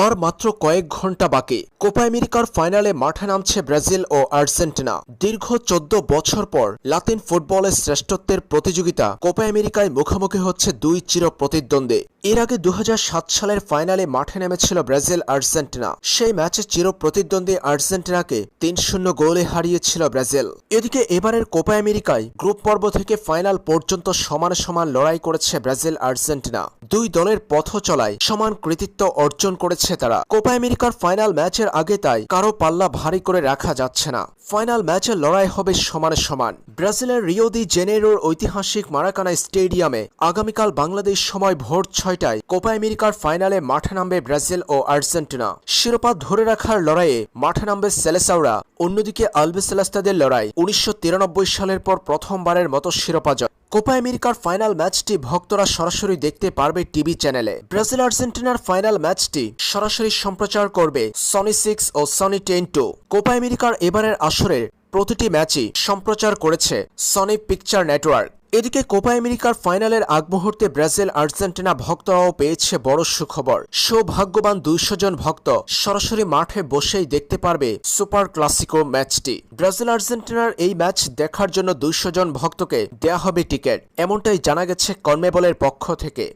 আর মাত্র কয়েক ঘন্টা বাকি কোপা আমেরিকার ফাইনালে মাঠে নামছে ব্রাজিল ও আর্জেন্টিনা। দীর্ঘ 14 বছর পর লাতিন ফুটবলের শ্রেষ্ঠত্বের প্রতিযোগিতা কোপা আমেরিকায় মুখোমুখি হচ্ছে দুই চির প্রতিদ্বন্দ্বী। এর আগে 2007 সালের ফাইনালে মাঠে নেমেছিল ব্রাজিল আর্জেন্টিনা। সেই ম্যাচে চির প্রতিদ্বন্দ্বী আর্জেন্টিনাকে 3-0 গোলে হারিয়েছিল ব্রাজিল। এদিকে এবারের কোপা আমেরিকায় গ্রুপ পর্ব থেকে ফাইনাল পর্যন্ত সমান সমান লড়াই করেছে ব্রাজিল আর্জেন্টিনা। দুই দলের পথ চলায় সমান কৃতিত্ব অর্জন করেছে তারা। কোপা আমেরিকার ফাইনাল ম্যাচের আগে তাই কারো পাল্লা ভারী করে রাখা যাচ্ছে না। ফাইনাল ম্যাচের লড়াই হবে সমানে সমান। ব্রাজিলের রিও দি জেনেরোর ঐতিহাসিক মারাকানা স্টেডিয়ামে আগামীকাল বাংলাদেশ সময় ভোর 6টায় কোপা আমেরিকার ফাইনালে মাঠে নামবে ব্রাজিল ও আর্জেন্টিনা। শিরোপা ধরে রাখার লড়াইয়ে মাঠে নামবে সেলেসাওরা। অন্যদিকে আলবিসেলেস্তাদের লড়াই 1993 সালের পর প্রথমবারের মতো শিরোপা জয়। কোপা আমেরিকার ফাইনাল ম্যাচটি ভক্তরা সরাসরি দেখতে পারবে টিভি চ্যানেলে। ব্রাজিল আর্জেন্টিনার ফাইনাল ম্যাচটি সরাসরি সম্প্রচার করবে সনি 6 ও সনি 10-2। কোপা আমেরিকার এবারের আসরের প্রতিটি ম্যাচই সম্প্রচার করেছে সনি পিকচার নেটওয়ার্ক। এদিকে কোপা আমেরিকার ফাইনালের আগ মুহূর্তে ব্রাজিল আর্জেন্টিনা ভক্তরাও পেয়েছে বড় সুখবর। সৌভাগ্যবান 200 জন ভক্ত সরাসরি মাঠে বসেই দেখতে পারবে সুপার ক্লাসিকো ম্যাচটি। ব্রাজিল আর্জেন্টিনার এই ম্যাচ দেখার জন্য 200 জন ভক্তকে দেয়া হবে টিকিট, এমনটাই জানা গেছে কনমেবলের পক্ষ থেকে।